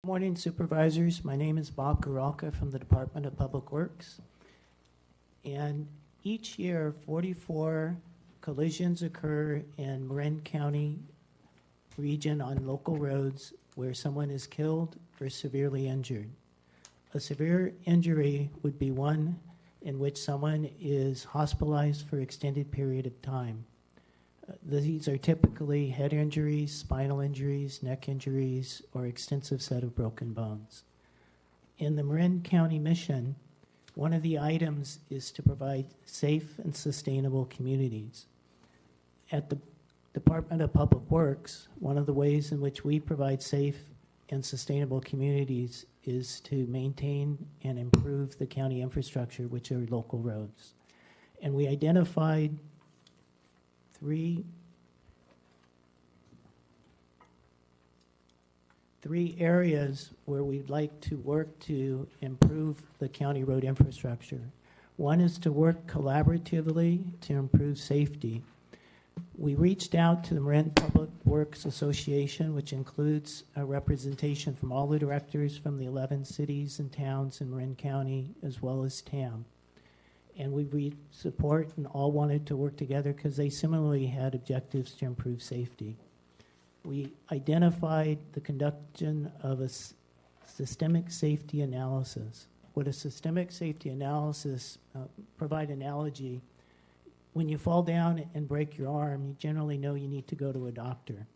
Morning, Supervisors. My name is Bob Garalka from the Department of Public Works. And each year, 44 collisions occur in Marin County region on local roads where someone is killed or severely injured. A severe injury would be one in which someone is hospitalized for an extended period of time. These are typically head injuries, spinal injuries, neck injuries, or extensive set of broken bones. In the Marin County mission, one of the items is to provide safe and sustainable communities. At the Department of Public Works, one of the ways in which we provide safe and sustainable communities is to maintain and improve the county infrastructure, which are local roads. And we identified three areas where we'd like to work to improve the county road infrastructure. One is to work collaboratively to improve safety. We reached out to the Marin Public Works Association, which includes a representation from all the directors from the 11 cities and towns in Marin County, as well as TAM. And we support and all wanted to work together because they similarly had objectives to improve safety. We identified the conduction of a systemic safety analysis. What a systemic safety analysis, provide analogy, when you fall down and break your arm, you generally know you need to go to a doctor.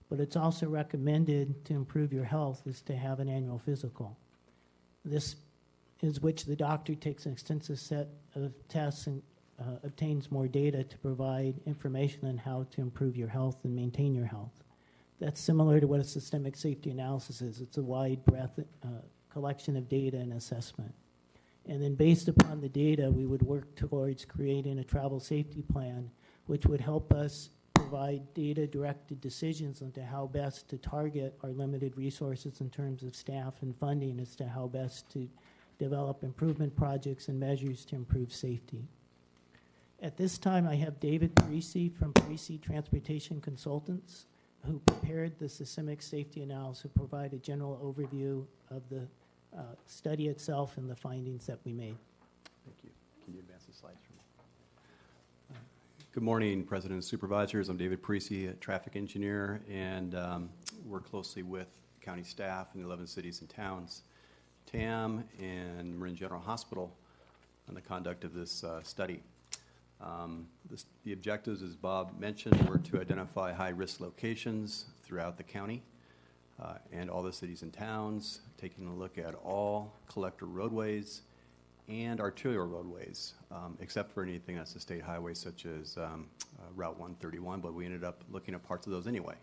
But it's also recommended to improve your health is to have an annual physical. This is which the doctor takes an extensive set of tests and obtains more data to provide information on how to improve your health and maintain your health. That's similar to what a systemic safety analysis is. It's a wide breadth collection of data and assessment. And then based upon the data, we would work towards creating a travel safety plan, which would help us provide data-directed decisions into how best to target our limited resources in terms of staff and funding as to how best to develop improvement projects and measures to improve safety. At this time, I have David Parisi from Parisi Transportation Consultants, who prepared the systemic safety analysis to provide a general overview of the study itself and the findings that we made. Thank you. Can you advance the slides for me? Good morning, President and Supervisors. I'm David Parisi, a traffic engineer, and work closely with county staff in the 11 cities and towns, TAM, and Marin General Hospital on the conduct of this study. The objectives, as Bob mentioned, were to identify high-risk locations throughout the county and all the cities and towns, taking a look at all collector roadways and arterial roadways, except for anything that's a state highway, such as Route 131, but we ended up looking at parts of those anyway.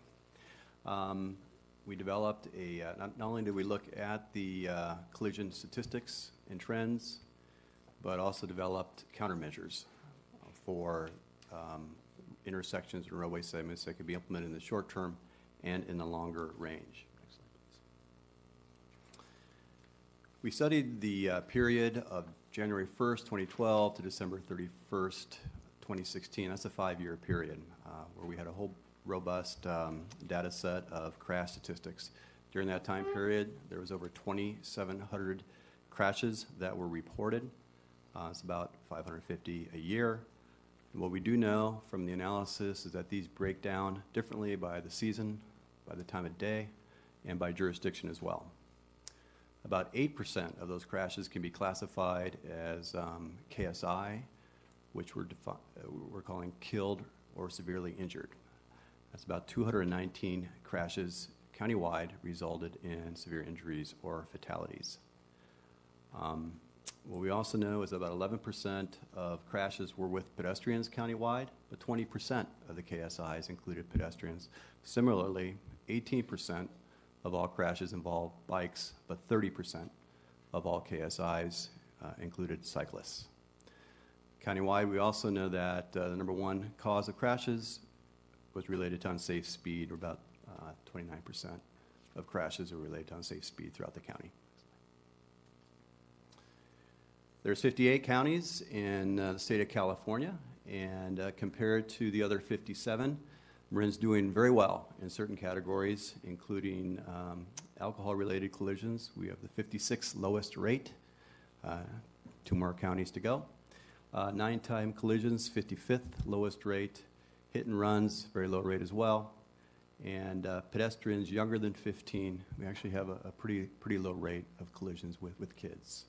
We developed not only did we look at the collision statistics and trends, but also developed countermeasures for intersections and roadway segments that could be implemented in the short term and in the longer range. Next slide, please. We studied the period of January 1st, 2012 to December 31st, 2016. That's a 5-year period where we had a whole robust data set of crash statistics. During that time period, there was over 2,700 crashes that were reported. It's about 550 a year. And what we do know from the analysis is that these break down differently by the season, by the time of day, and by jurisdiction as well. About 8% of those crashes can be classified as KSI, which we're calling killed or severely injured. That's about 219 crashes countywide resulted in severe injuries or fatalities. What we also know is about 11% of crashes were with pedestrians countywide, but 20% of the KSIs included pedestrians. Similarly, 18% of all crashes involved bikes, but 30% of all KSIs included cyclists. Countywide, we also know that the number one cause of crashes was related to unsafe speed, or about 29% of crashes are related to unsafe speed throughout the county. There's 58 counties in the state of California, and compared to the other 57, Marin's doing very well in certain categories, including alcohol-related collisions. We have the 56th lowest rate, 2 more counties to go. 9-time collisions, 55th lowest rate. Hit and runs, very low rate as well. And pedestrians younger than 15, we actually have a pretty low rate of collisions with kids.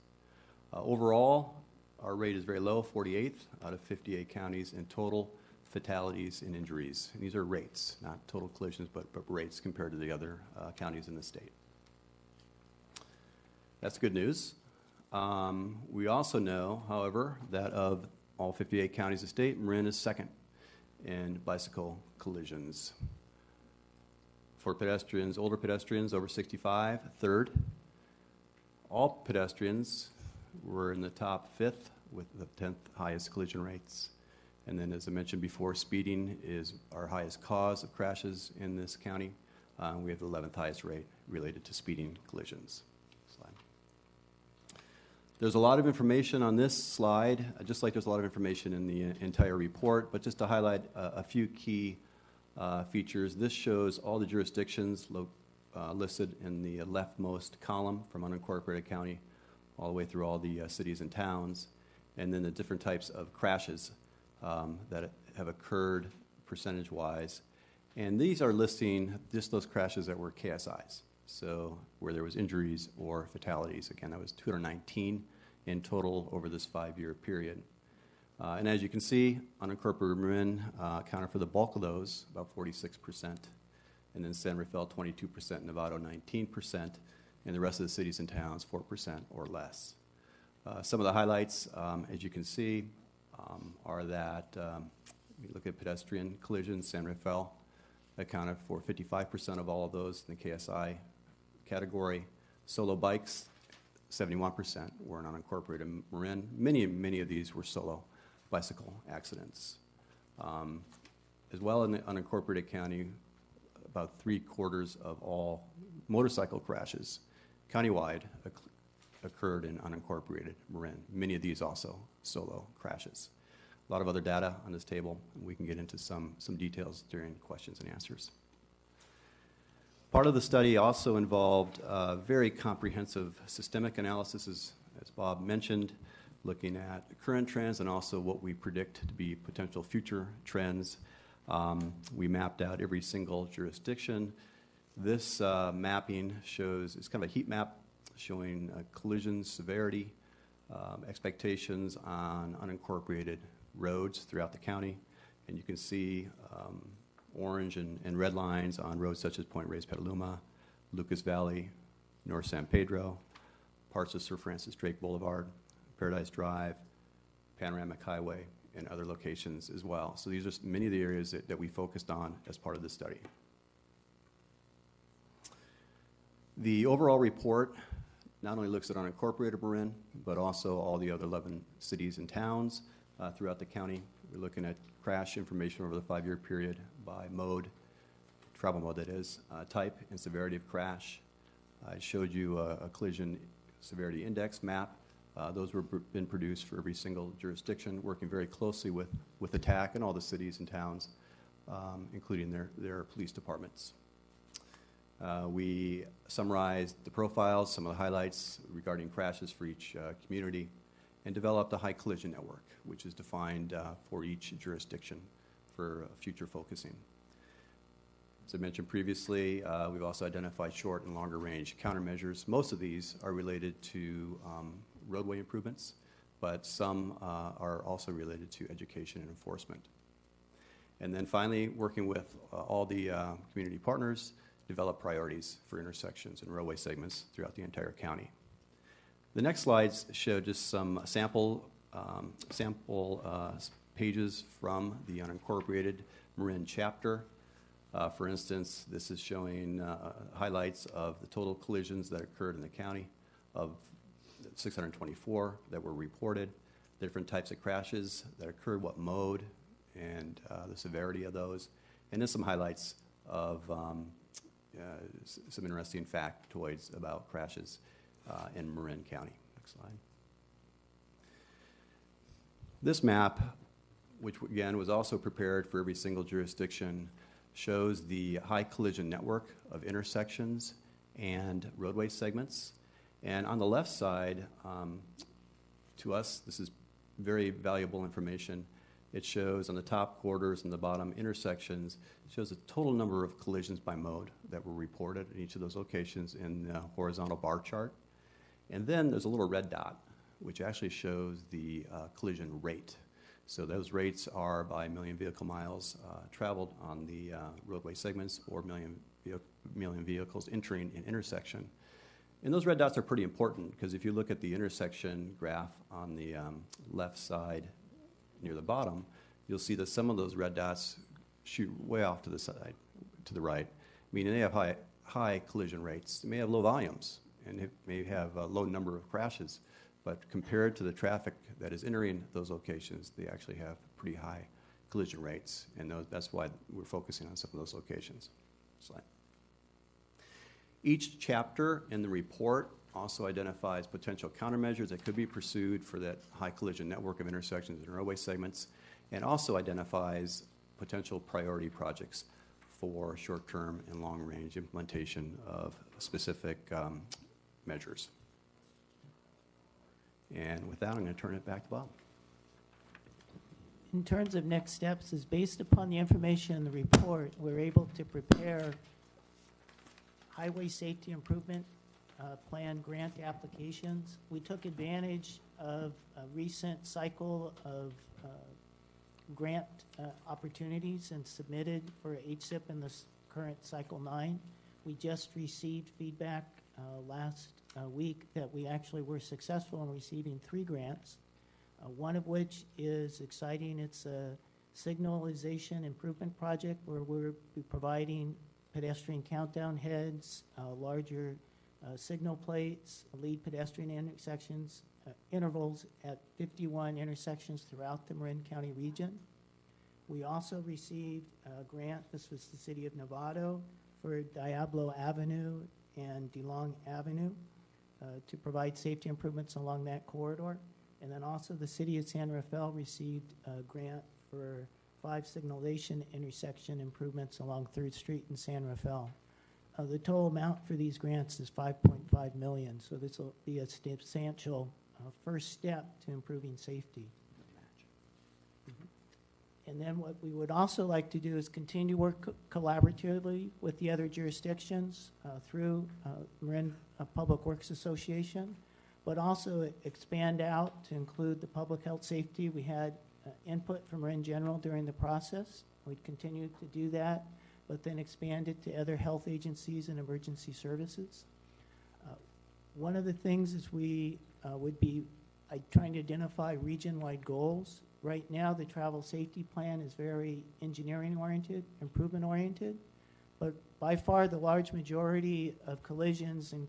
Overall, our rate is very low, 48th out of 58 counties in total fatalities and injuries. And these are rates, not total collisions, but rates compared to the other counties in the state. That's good news. We also know, however, that of all 58 counties of the state, Marin is second in bicycle collisions. For pedestrians, older pedestrians over 65, third. All pedestrians were in the top 5th with the 10th highest collision rates. And then, as I mentioned before, speeding is our highest cause of crashes in this county. We have the 11th highest rate related to speeding collisions. Slide. There's a lot of information on this slide, just like there's a lot of information in the entire report, but just to highlight a few key features. This shows all the jurisdictions listed in the leftmost column from unincorporated county all the way through all the cities and towns, and then the different types of crashes that have occurred percentage-wise. And these are listing just those crashes that were KSIs, so where there was injuries or fatalities. Again, that was 219 in total over this 5-year period. And as you can see, unincorporated Marin accounted for the bulk of those, about 46%, and then San Rafael 22%, Novato 19%, and the rest of the cities and towns 4% or less. Some of the highlights, as you can see, are that we look at pedestrian collisions. San Rafael accounted for 55% of all of those in the KSI category. Solo bikes, 71% were in unincorporated Marin. Many of these were solo bicycle accidents. As well, in the unincorporated county, about 3/4 of all motorcycle crashes countywide occurred in unincorporated Marin. Many of these also solo crashes. A lot of other data on this table, and we can get into some details during questions and answers. Part of the study also involved very comprehensive systemic analysis, as Bob mentioned, looking at current trends and also what we predict to be potential future trends. We mapped out every single jurisdiction. This mapping shows, it's kind of a heat map showing collision severity, expectations on unincorporated roads throughout the county. And you can see orange and red lines on roads such as Point Reyes Petaluma, Lucas Valley, North San Pedro, parts of Sir Francis Drake Boulevard, Paradise Drive, Panoramic Highway, and other locations as well. So these are many of the areas that we focused on as part of this study. The overall report not only looks at unincorporated Marin, but also all the other 11 cities and towns throughout the county. We're looking at crash information over the 5-year period by mode, travel mode that is, type and severity of crash. I showed you a collision severity index map. Those were been produced for every single jurisdiction, working very closely with ATTAC and all the cities and towns, including their police departments. We summarized the profiles, some of the highlights regarding crashes for each community, and developed a high collision network, which is defined for each jurisdiction for future focusing. As I mentioned previously, we've also identified short and longer range countermeasures. Most of these are related to roadway improvements, but some are also related to education and enforcement. And then finally, working with all the community partners, develop priorities for intersections and roadway segments throughout the entire county. The next slides show just some sample pages from the unincorporated Marin chapter. For instance, this is showing highlights of the total collisions that occurred in the county, of 624 that were reported, different types of crashes that occurred, what mode, and the severity of those, and then some highlights of some interesting factoids about crashes in Marin County. Next slide. This map, which again was also prepared for every single jurisdiction, shows the high collision network of intersections and roadway segments. And on the left side, to us, this is very valuable information. It shows on the top quarters and the bottom intersections, shows the total number of collisions by mode that were reported in each of those locations in the horizontal bar chart. And then there's a little red dot, which actually shows the collision rate. So those rates are by million vehicle miles traveled on the roadway segments or million vehicles entering an intersection. And those red dots are pretty important because if you look at the intersection graph on the left side near the bottom, you'll see that some of those red dots shoot way off to the side, to the right, meaning they have high collision rates. They may have low volumes and it may have a low number of crashes, but compared to the traffic that is entering those locations, they actually have pretty high collision rates, and that's why we're focusing on some of those locations. Slide. Each chapter in the report also identifies potential countermeasures that could be pursued for that high collision network of intersections and roadway segments, and also identifies potential priority projects for short-term and long-range implementation of specific measures. And with that, I'm going to turn it back to Bob. In terms of next steps, is based upon the information in the report, we're able to prepare highway safety improvement plan grant applications. We took advantage of a recent cycle of grant opportunities and submitted for HSIP in this current cycle 9. We just received feedback last week that we actually were successful in receiving 3 grants, one of which is exciting. It's a signalization improvement project where we're providing pedestrian countdown heads, larger signal plates, lead pedestrian intersections, intervals at 51 intersections throughout the Marin County region. We also received a grant, this was the City of Novato, for Diablo Avenue and DeLong Avenue to provide safety improvements along that corridor. And then also the City of San Rafael received a grant for 5 signalization intersection improvements along 3rd Street in San Rafael. The total amount for these grants is $5.5 million, so this will be a substantial first step to improving safety. And then what we would also like to do is continue to work collaboratively with the other jurisdictions through Marin Public Works Association, but also expand out to include the public health safety. We had input from Marin General during the process. We'd continue to do that, but then expand it to other health agencies and emergency services. One of the things is we would be trying to identify region-wide goals. Right now, the travel safety plan is very engineering-oriented, improvement-oriented, but by far the large majority of collisions and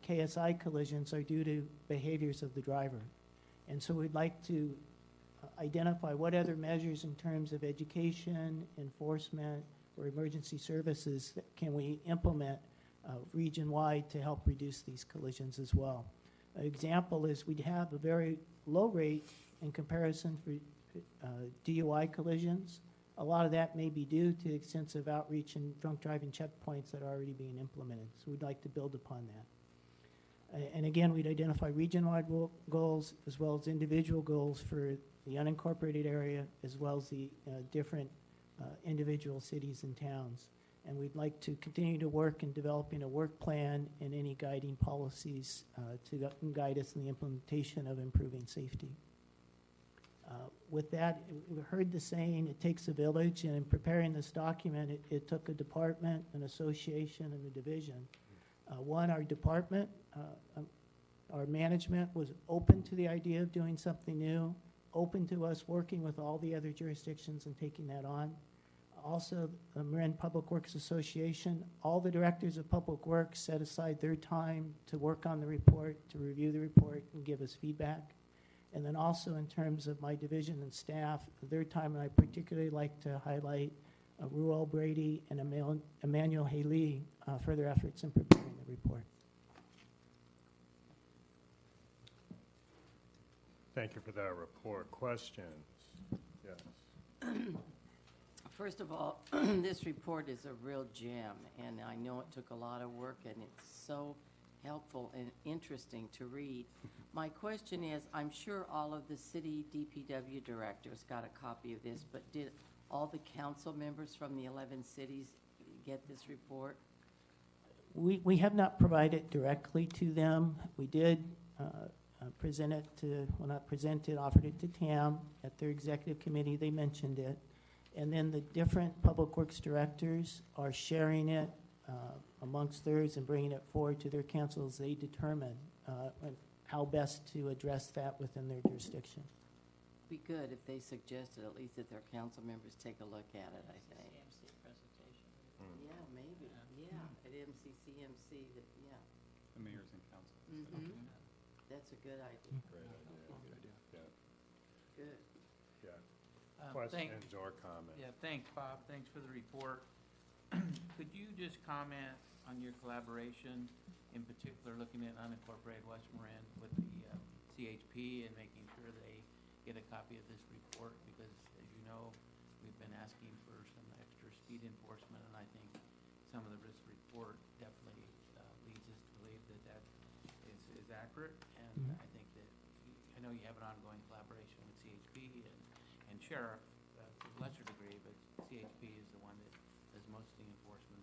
KSI collisions are due to behaviors of the driver. And so we'd like to identify what other measures in terms of education, enforcement, or emergency services that can we implement region-wide to help reduce these collisions as well. An example is we'd have a very low rate in comparison for DUI collisions. A lot of that may be due to extensive outreach and drunk driving checkpoints that are already being implemented. So we'd like to build upon that. And again, we'd identify region-wide goals as well as individual goals for the unincorporated area as well as the different individual cities and towns. And we'd like to continue to work in developing a work plan and any guiding policies to guide us in the implementation of improving safety. With that, we heard the saying, it takes a village, and in preparing this document, it took a department, an association, and a division. Our department, our management was open to the idea of doing something new, open to us working with all the other jurisdictions and taking that on. Also, the Marin Public Works Association, all the directors of public works set aside their time to work on the report, to review the report, and give us feedback. And then also in terms of my division and staff, their time, and I particularly like to highlight Ruel Brady and Emmanuel Haley for their efforts in preparing the report. Thank you for that report. Questions? Yes. First of all, this report is a real gem, and I know it took a lot of work, and it's so helpful and interesting to read. My question is, I'm sure all of the city DPW directors got a copy of this, but did all the council members from the 11 cities get this report? We have not provided directly to them. We did present it to, well, not present it, offered it to TAM at their executive committee. They mentioned it. And then the different public works directors are sharing it amongst theirs and bringing it forward to their councils. They determine how best to address that within their jurisdiction. Be good if they suggested at least that their council members take a look at it, I think. CMC presentation. Yeah, maybe, yeah, at MCCMC, that, yeah. The mayors and councils. Mhm. That's a good idea. Great idea. Yeah. Good. Questions or comments? Yeah, thanks, Bob. Thanks for the report. Could you just comment on your collaboration, in particular looking at unincorporated West Marin with the CHP and making sure they get a copy of this report? Because, as you know, we've been asking for some extra speed enforcement, and I think some of this report definitely leads us to believe that that is accurate. And I think that, I know you have an ongoing collaboration with CHP and Sheriff to a lesser degree, but CHP is the one that does most of the enforcement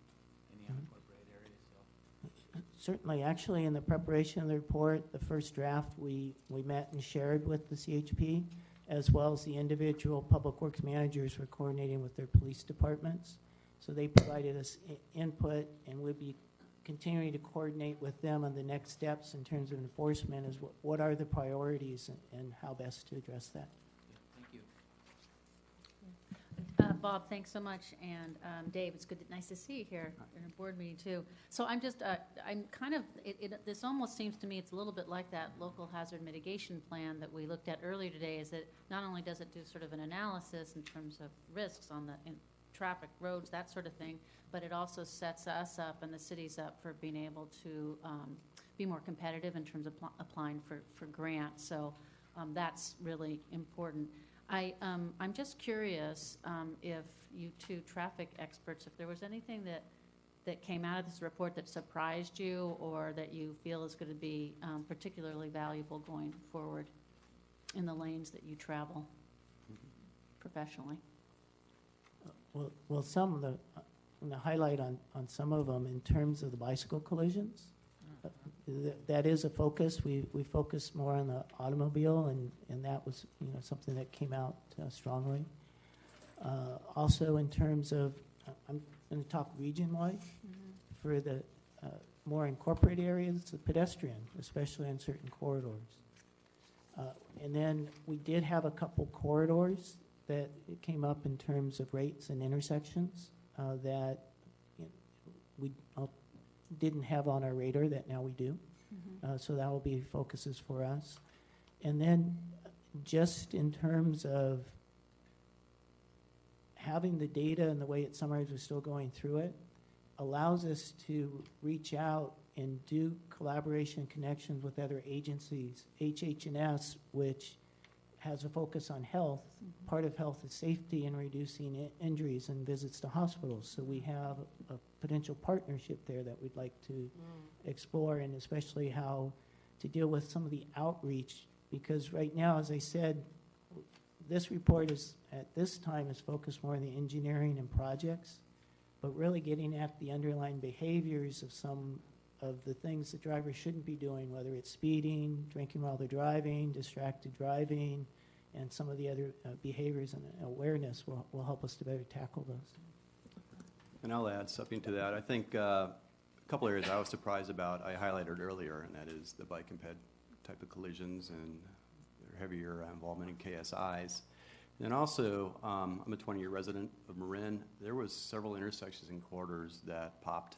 in the unincorporated area, so. Certainly, actually, in the preparation of the report, the first draft, we met and shared with the CHP, as well as the individual public works managers were coordinating with their police departments. So they provided us input, and we'll be continuing to coordinate with them on the next steps in terms of enforcement, is what are the priorities and how best to address that. Thank you. Bob, thanks so much, and Dave, it's good, nice to see you here in a board meeting too. So I'm just, I'm kind of, this almost seems to me it's a little bit like that local hazard mitigation plan that we looked at earlier today. Is that not only does it do sort of an analysis in terms of risks on the traffic, roads, that sort of thing, but it also sets us up and the cities up for being able to be more competitive in terms of applying for grants. So that's really important. I'm just curious if you two traffic experts, if there was anything that came out of this report that surprised you or that you feel is going to be particularly valuable going forward in the lanes that you travel professionally. Well, some of the highlight on some of them in terms of the bicycle collisions. That is a focus. We focus more on the automobile, and that was something that came out strongly. Also, in terms of, I'm going to talk region-wide. For the more incorporated areas, the pedestrian, especially on certain corridors. And then we did have a couple corridors that it came up in terms of rates and intersections that we didn't have on our radar that now we do. So that will be focuses for us. And then just in terms of having the data and the way it's summarized, we're still going through it, allows us to reach out and do collaboration connections with other agencies. HH&S, which has a focus on health. Part of health is safety and reducing injuries and visits to hospitals. So we have a potential partnership there that we'd like to explore, and especially how to deal with some of the outreach. Because right now, as I said, this report is, at this time, is focused more on the engineering and projects, but really getting at the underlying behaviors of some of the things that drivers shouldn't be doing, whether it's speeding, drinking while they're driving, distracted driving, and some of the other behaviors and awareness will help us to better tackle those. And I'll add something to that. I think a couple areas I was surprised about, I highlighted earlier, and that is the bike and ped type of collisions and heavier involvement in KSIs. And then also, I'm a 20-year resident of Marin. There was several intersections and corridors that popped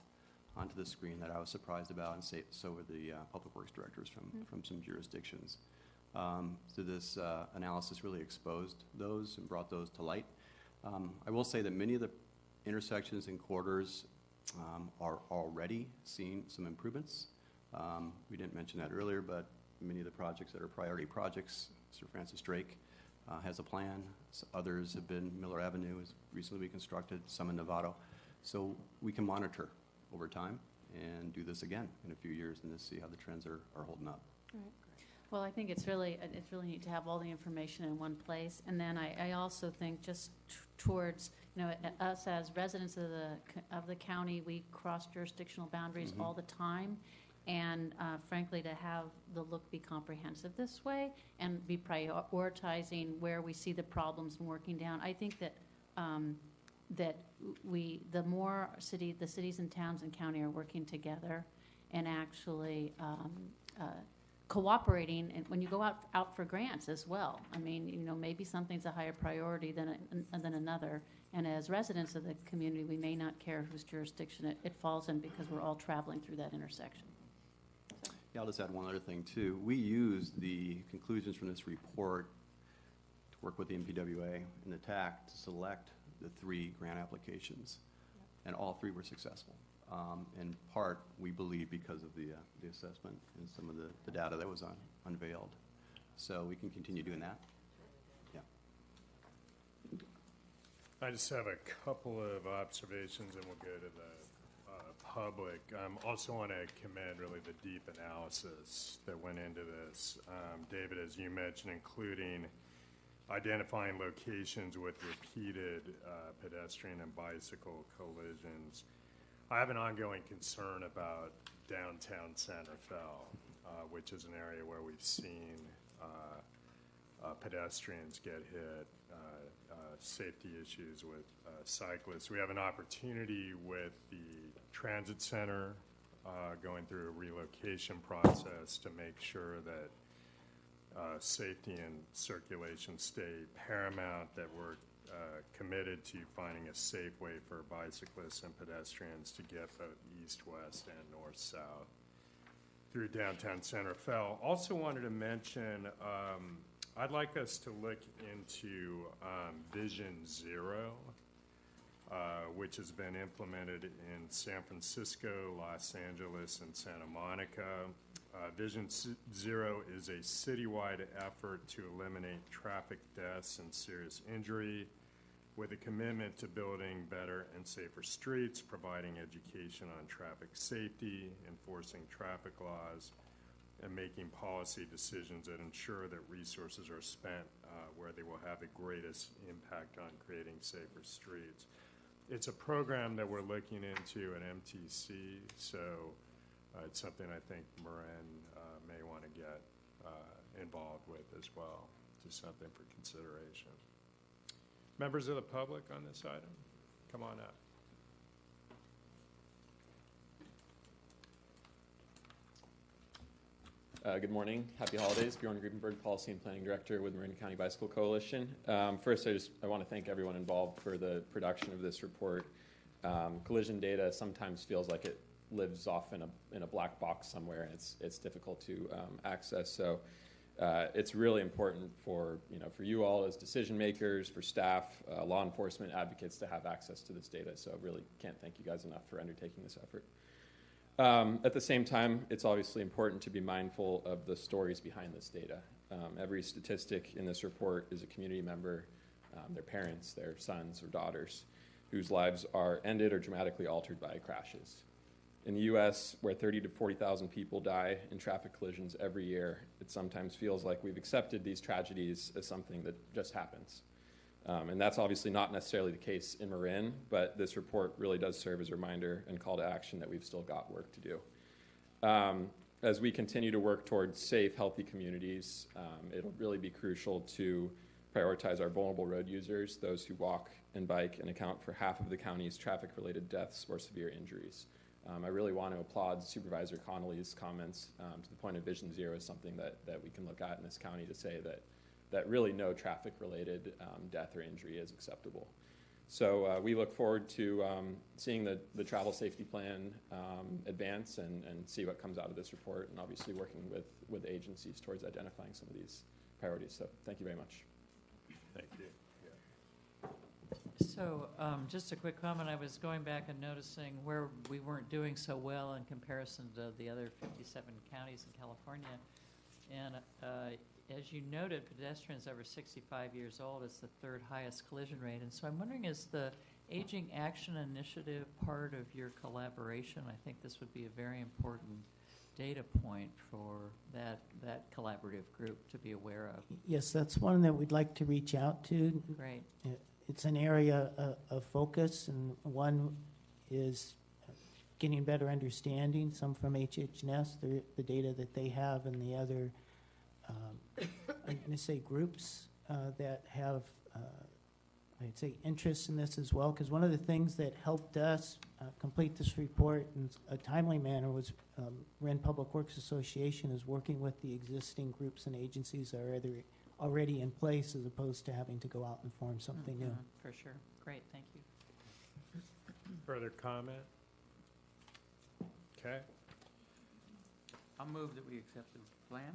onto the screen that I was surprised about, and so were the public works directors from some jurisdictions. So this analysis really exposed those and brought those to light. I will say that many of the intersections and corridors are already seeing some improvements. We didn't mention that earlier, but many of the projects that are priority projects, Sir Francis Drake, has a plan. Others have been, Miller Avenue has recently been constructed, some in Novato. So we can monitor over time and do this again in a few years and just see how the trends are holding up. Right. Well, I think it's really neat to have all the information in one place. And then I also think just towards, us as residents of the county, we cross jurisdictional boundaries all the time. And frankly, to have the look be comprehensive this way and be prioritizing where we see the problems and working down, I think that the more the cities and towns and county are working together and actually cooperating, and when you go out for grants as well. I mean, maybe something's a higher priority than another. And as residents of the community, we may not care whose jurisdiction it falls in because we're all traveling through that intersection. Yeah, I'll just add one other thing, too. We used the conclusions from this report to work with the MPWA and the TAC to select the 3 grant applications, and all 3 were successful. In part, we believe, because of the assessment and some of the data that was unveiled. So we can continue doing that. Yeah. I just have a couple of observations, and we'll go to the public. Also want to commend really the deep analysis that went into this. David, as you mentioned, including identifying locations with repeated pedestrian and bicycle collisions. I have an ongoing concern about downtown Santa Fe, which is an area where we've seen pedestrians get hit, safety issues with cyclists. We have an opportunity with the transit center going through a relocation process to make sure that safety and circulation stay paramount, that we're committed to finding a safe way for bicyclists and pedestrians to get both east, west, and north, south through downtown Santa Fe. Also wanted to mention, I'd like us to look into Vision Zero, which has been implemented in San Francisco, Los Angeles, and Santa Monica. Vision Zero is a citywide effort to eliminate traffic deaths and serious injury, with a commitment to building better and safer streets, providing education on traffic safety, enforcing traffic laws, and making policy decisions that ensure that resources are spent where they will have the greatest impact on creating safer streets. It's a program that we're looking into at MTC, so it's something I think Marin may want to get involved with as well. Just something for consideration. Members of the public on this item, come on up. Good morning. Happy holidays. Bjorn Grubenberg, Policy and Planning Director with Marin County Bicycle Coalition. First, I want to thank everyone involved for the production of this report. Collision data sometimes feels like it lives off in a black box somewhere, and it's difficult to access. So it's really important for you all as decision makers, for staff, law enforcement advocates to have access to this data. So I really can't thank you guys enough for undertaking this effort. At the same time, it's obviously important to be mindful of the stories behind this data. Every statistic in this report is a community member, their parents, their sons or daughters, whose lives are ended or dramatically altered by crashes. In the U.S., where 30,000 to 40,000 people die in traffic collisions every year, it sometimes feels like we've accepted these tragedies as something that just happens. And that's obviously not necessarily the case in Marin, but this report really does serve as a reminder and call to action that we've still got work to do. As we continue to work towards safe, healthy communities, it'll really be crucial to prioritize our vulnerable road users, those who walk and bike and account for half of the county's traffic-related deaths or severe injuries. I really want to applaud Supervisor Connolly's comments to the point of Vision Zero is something that we can look at in this county to say that really no traffic-related death or injury is acceptable. So we look forward to seeing the travel safety plan advance and see what comes out of this report, and obviously working with agencies towards identifying some of these priorities. So thank you very much. Thank you. So just a quick comment. I was going back and noticing where we weren't doing so well in comparison to the other 57 counties in California. And as you noted, pedestrians over 65 years old is the third highest collision rate. And so I'm wondering, is the Aging Action Initiative part of your collaboration? I think this would be a very important data point for that collaborative group to be aware of. Yes, that's one that we'd like to reach out to. Great. It's an area of focus, and one is getting better understanding, some from HHNS, the data that they have, and the other, I'm going to say groups that have, I'd say, interest in this as well, because one of the things that helped us complete this report in a timely manner was Marin Public Works Association is working with the existing groups and agencies that are already in place, as opposed to having to go out and form something new. For sure. Great, thank you. Further comment? Okay. I'll move that we accept the plan.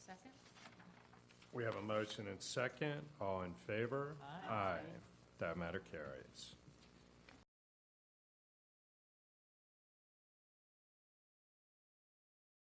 Second? We have a motion and second. All in favor? Aye. That matter carries.